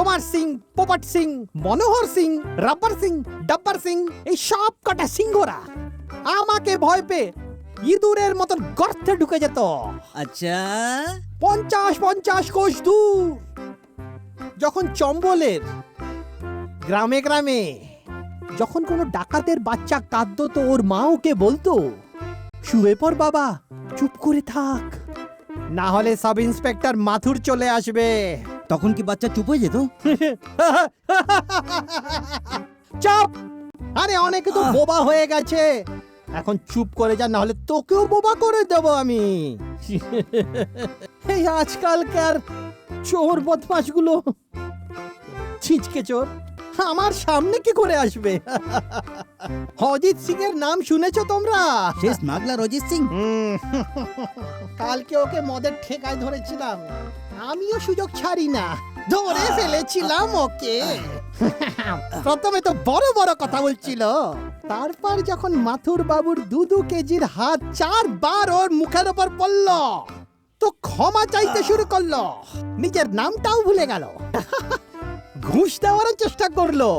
তোমার সিং, পোপট সিং, মনোহর সিং, রাব্বার সিং, ডাব্বার সিং, এই সব কটা সিংহরা আমাকে ভয় পেয়ে ইঁদুরের মতন গর্তে ঢুকে যেত। আচ্ছা, 50 কোষ দূর। যখন চম্বলের গ্রামে গ্রামে যখন কোনো ডাকাতের বাচ্চা কাঁদতো তো ওর মা ওকে বলতো, শুয়ে পড় বাবা, চুপ করে থাক, না হলে সাব ইন্সপেক্টর মাথুর চলে আসবে। তখন কি বাচ্চা চুপ হয়ে যেত? চুপ! আরে অনেকে তো বোবা হয়ে গেছে, এখন চুপ করে যা, না হলে তোকেও বোবা করে দেব আমি। এই আজকালকার চোর বদমাশগুলো, ছিচকে চোর, আমার সামনে কি করে আসবে? অজিত সিং এর নাম শুনেছো তোমরা? সে স্মাগলার অজিত সিং? কালকে ওকে মদের ঠেকায় ধরেছিলাম, আমিও সুযোগ ছাড়ি না, ধরে ফেলেছিলাম ওকে। প্রথমে তো বড় বড় কথা বলছিল, তারপর যখন মাথুর বাবুর 2 কেজির হাত 4 বার ওর মুখের ওপর পড়ল তো ক্ষমা চাইতে শুরু করলো, নিজের নামটাও ভুলে গেল, ঘুষ দেওয়ার চেষ্টা করলো।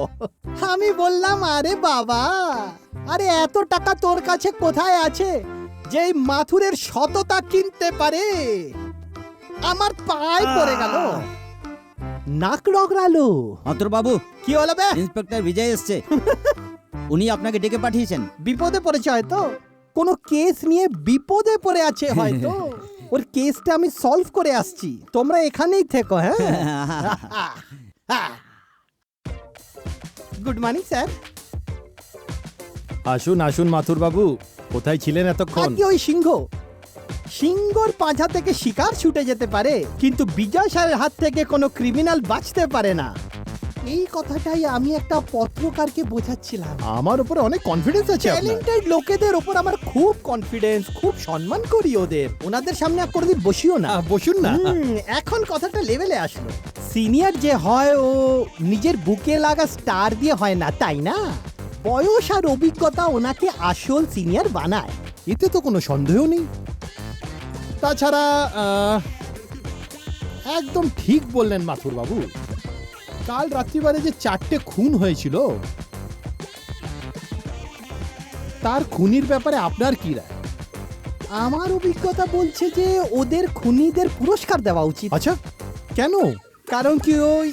আমি বললাম, আরে বাবা, আরে এত টাকা তোর কাছে কোথায় আছে যে এই মাথুরের সততা কিনতে পারে? আমার পায়ে পড়ে গেল, নাক রগড়ালো। মাথুর বাবু, কি হলো বে? ইন্সপেক্টর বিজয় এসছে, উনি আপনাকে ডেকে পাঠিয়েছেন। বিপদে পড়েছে হয়তো, কোনো কেস নিয়ে বিপদে পড়ে আছে হয়তো, ওর কেসটা আমি সলভ করে আসছি, তোমরা এখানেই থেকো। হ্যাঁ, গুড মর্নিং স্যার। আসুন আসুন মাথুর বাবু, কোথায় ছিলেন এতক্ষণ? আজকে ওই সিংহর পাঁজা থেকে শিকার ছুটে যেতে পারে, কিন্তু বিজয় স্যারের হাত থেকে কোনো ক্রিমিনাল বাঁচতে পারে না। এই কথাটাই আমি একটা পত্রকারকে বোঝাচ্ছিলাম। আমার উপরে অনেক কনফিডেন্স আছে আপনার। ট্যালেন্টেড লোকেদের উপর আমার খুব কনফিডেন্স, খুব সম্মান করি ওদের। ওনাদের সামনে আর কোনোদিন বসিও না। বসুন না। এখন কথাটা লেভেলে আসলো। সিনিয়র যে হয় ও নিজের বুকে লাগা স্টার দিয়ে হয় না, তাই না? বয়স আর অভিজ্ঞতা ওনাকে আসল সিনিয়র বানায়। এতে তো কোনো সন্দেহ নেই। তাছাড়া একদম ঠিক বললেন মাথুর বাবু, কাল রাত্রিবারে যে 4টে খুন হয়েছিল, তার খুনির ব্যাপারে আপনার কি রায়? আমার অভিজ্ঞতা বলছে যে ওদের খুনিদের পুরস্কার দেওয়া উচিত। আচ্ছা, কেন? কারণ কি ওই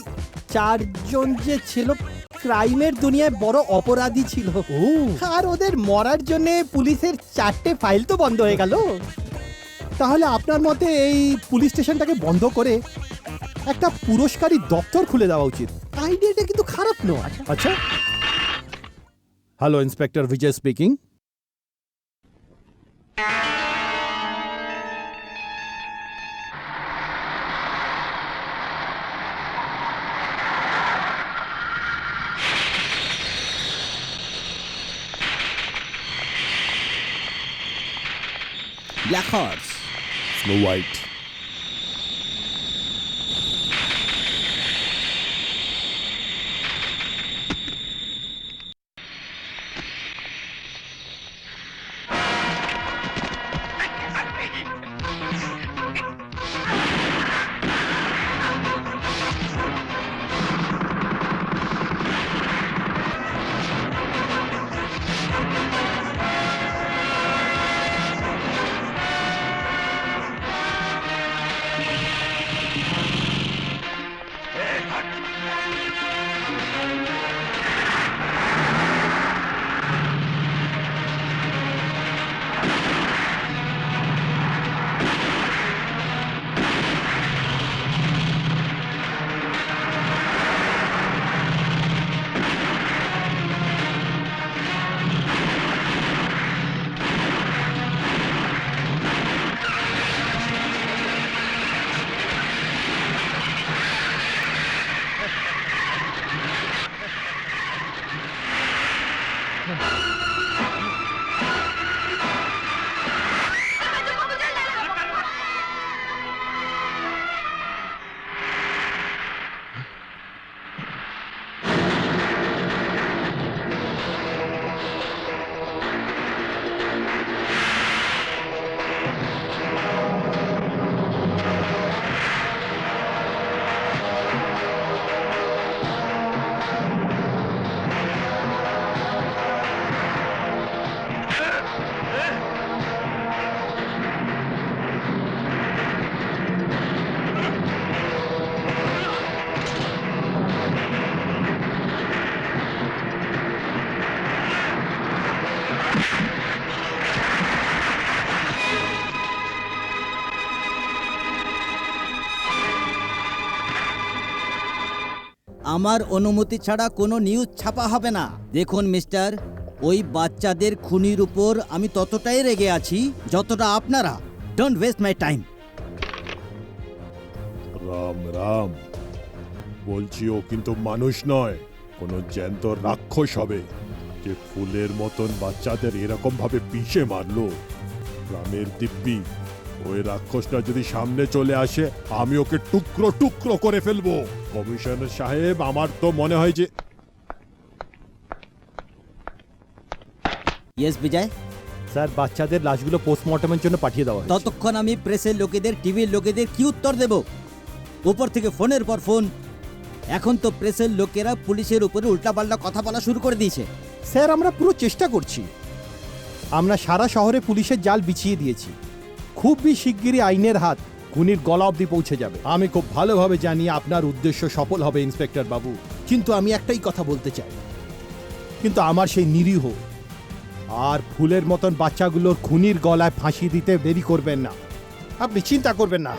4 জন যে ছিল ক্রাইমের দুনিয়ায় বড় অপরাধী ছিল, আর ওদের মরার জন্য পুলিশের 4টে ফাইল তো বন্ধ হয়ে গেল। তাহলে আপনার মতে এই পুলিশ স্টেশনটাকে বন্ধ করে একটা পুরস্কারী দপ্তর খুলে দেওয়া উচিত। আইডিয়াটা কিন্তু খারাপ নয়। আচ্ছা, hello, inspector Bijoy speaking. Black horse, snow white. আমার অনুমতি ছাড়া কোনো নিউজ ছাপা হবে না। দেখুন মিস্টার, ওই বাচ্চাদের খুনির উপর আমি ততটাই রেগে আছি যতটা আপনারা। Don't waste my time. Ram Ram, বলছি ও কিন্তু মানুষ নয়, কোনো জ্যান্ত রাক্ষস হবে যে ফুলের মতন বাচ্চাদের এরকম ভাবে পিষে মারলো। রামের দিব্যি, ওই রাক্ষসটা যদি সামনে চলে আসে আমি ওকে টুকরো টুকরো করে ফেলবো। কমিশনার সাহেব, আমার তো মনে হয় যে ইয়েস বিজয়। স্যার, বাচ্চাদের লাশগুলো পোস্টমর্টমের জন্য পাঠিয়ে দেওয়া হয়েছে। ততক্ষণ আমি প্রেসের লোকেদের, টিভির লোকেদের কি উত্তর দেব? উপর থেকে ফোনের পর ফোন। এখন তো প্রেসের লোকেরা পুলিশের উপরে উল্টাপাল্টা কথা বলা শুরু করে দিয়েছে। স্যার, আমরা পুরো চেষ্টা করছি। আমরা সারা শহরে পুলিশের জাল বিছিয়ে দিয়েছি। খুবই শিগগিরই আইনের হাত খুনির গলা অবধি পৌঁছে যাবে। আমি খুব ভালোভাবে জানি আপনার উদ্দেশ্য সফল হবে ইন্সপেক্টর বাবু, কিন্তু আমি একটাই কথা বলতে চাই, কিন্তু আমার সেই নিরীহ আর ফুলের মতন বাচ্চাগুলোর খুনির গলায় ফাঁসি দিতে দেরি করবেন না। আপনি চিন্তা করবেন না।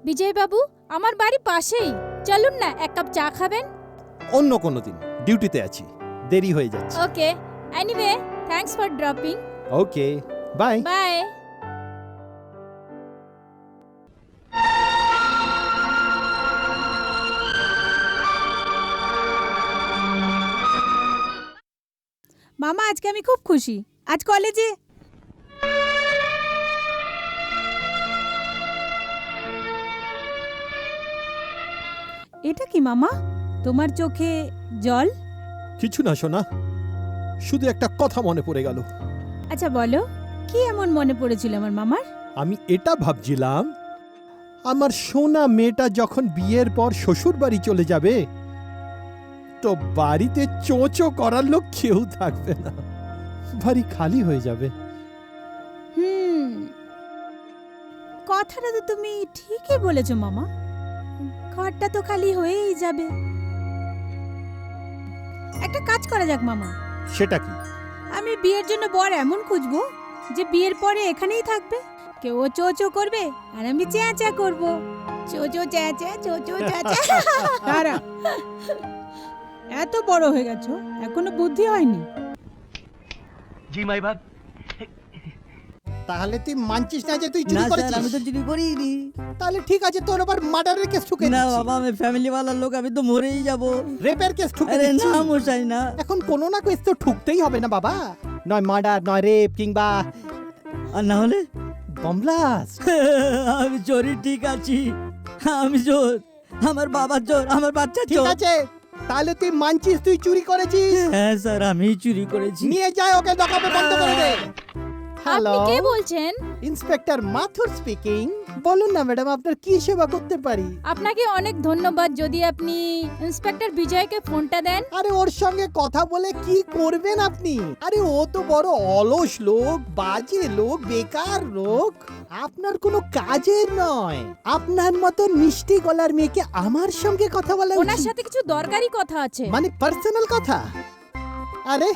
বিজয় বাবু, আমার বাড়ি পাশেই, চলুন না এক কাপ চা খাবেন। অন্য কোনো দিন, ডিউটিতে আছি, দেরি হয়ে যাচ্ছে। Okay, anyway thanks for dropping. Okay, bye. Bye. মামা, আজকে আমি খুব খুশি। আজ কলেজে এটা কি মামা, তোমার চোখে জল? কিছু না সোনা, শুধু একটা কথা মনে পড়ে গেল। আচ্ছা বলো, কি এমন মনে পড়েছিল আমার মামার? আমি এটা ভাবছিলাম, আমার সোনা মেয়েটা যখন বিয়ের পর শ্বশুর বাড়ি চলে যাবে, তো বাড়িতে চোঁচো করার লোক কেউ থাকবে না, বাড়ি খালি হয়ে যাবে। কথাটা তো তুমি ঠিকই বলেছো মামা, ঘরটা তো খালি হয়েই যাবে। একটা কাজ করা যাক মামা। সেটা কি? আমি বিয়ের জন্য বর এমন খুঁজবো যে বিয়ের পরে এখানেই থাকবে। কেউ চো চো করবে আর আমি চ্যাঁ চ্যাঁ করবো। চো চো চ্যাঁ চ্যাঁ, চো চো চ্যাঁ চ্যাঁ। তারা এত বড় হয়ে গেছো, এখনো বুদ্ধি হয়নি? জি মাই বাপ। তাহলে তুই মানছিস না যে তুই না চুরি স্যার, আমি তো করেছিস? চুরি করিনি। তাহলে ঠিক আছে, তোর আবার মার্ডারের কেস ঠুকে না দিচ্ছি। বাবা, আমি ফ্যামিলি ওয়ালার লোক, আমি তো মরেই যাব। রেপের কেস ঠুকে আরে দিচ্ছি। না মশাই, না। এখন কোনো না কেস তো ঠুকতেই হবে না বাবা, নয় মার্ডার, নয় রেপ, কিংবা আর না হলে বমব্লাস্ট। আমি চোরি ঠিক আছি। আমি চোর, আমার বাবা চোর, আমার বাচ্চা ঠিক চোর। আছে, তাহলে তুই মানছিস তুই চুরি করেছিস? হ্যাঁ স্যার, আমি চুরি করেছি। নিয়ে যায় ওকে, দোকানে বন্ধ করে দে। হ্যালো, আপনি কে বলছেন? ইন্সপেক্টর মাথুর স্পিকিং। বলুন না ম্যাডাম, আপনার কি সেবা করতে পারি? আপনাকে অনেক ধন্যবাদ যদি আপনি ইন্সপেক্টর বিজয়কে ফোনটা দেন। আরে ওর সঙ্গে কথা বলে কি করবেন আপনি? আরে ও তো বড় অলস লোক, বাজে লোক, বেকার লোক, আপনার কোনো কাজের নয়। আপনার মতো মিষ্টি গলার মেয়েকে আমার সঙ্গে কথা বলা ওনার উচিত। সাথে কিছু দরকারি কথা আছে। মানে পার্সোনাল কথা? আরে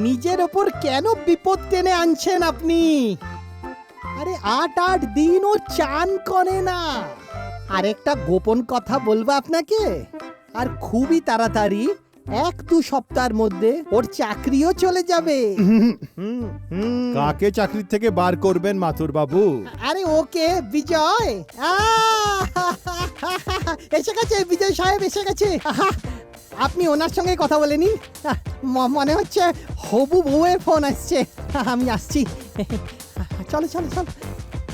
নিজের ওপর কেন বিপদ টেনে আনছেন আপনি? আরে ৮ দিন ও চান করে না। আরেকটা গোপন কথা বলবো আপনাকে, আর খুবই তাড়াতাড়ি ১-২ সপ্তাহের মধ্যে ওর চাকরিও চলে যাবে। হুম। কাকে চাকরি থেকে বার করবেন মাথুর বাবু? আরে ওকে, বিজয়। এসে গেছে বিজয় সাহেব, এসে গেছে। আপনি ওনার সঙ্গে কথা বলে নিন। মনে হচ্ছে হবু বউয়ের ফোন আসছে। আমি আসছি। চলো চলো চলো।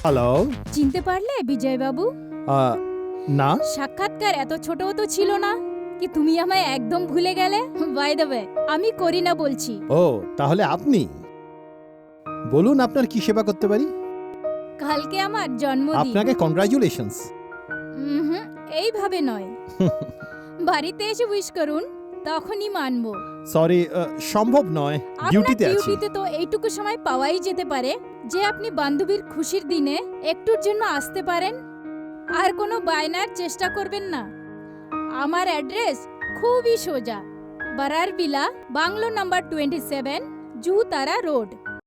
হ্যালো। চিনতে পারলে বিজয় বাবু? না। সাক্ষাৎকার এত ছোটও তো ছিল না কি তুমি আমায় একদম ভুলে গেলে? বাই দ্য ওয়ে, আমি করিনা বলছি। ও, তাহলে আপনি বলুন, আপনার কি সেবা করতে পারি? কালকে আমার জন্মদিন। আপনাকে কংগ্রাচুলেশনস। এইভাবে নয়, বাড়িতে এসে উইশ করুন, তখনই মানবো। সরি, সম্ভব নয়, আপনার ডিউটিতে আছি। ডিউটিতে তো এইটুকু সময় পাওয়াই যেতে পারে যে আপনি বান্ধবীর খুশির দিনে একটুর জন্য আসতে পারেন। আর কোনো বায়নার চেষ্টা করবেন না। আমার অ্যাড্রেস খুবই সোজা, বারারবিলা, বাংলো নাম্বার 27, জুতারা রোড।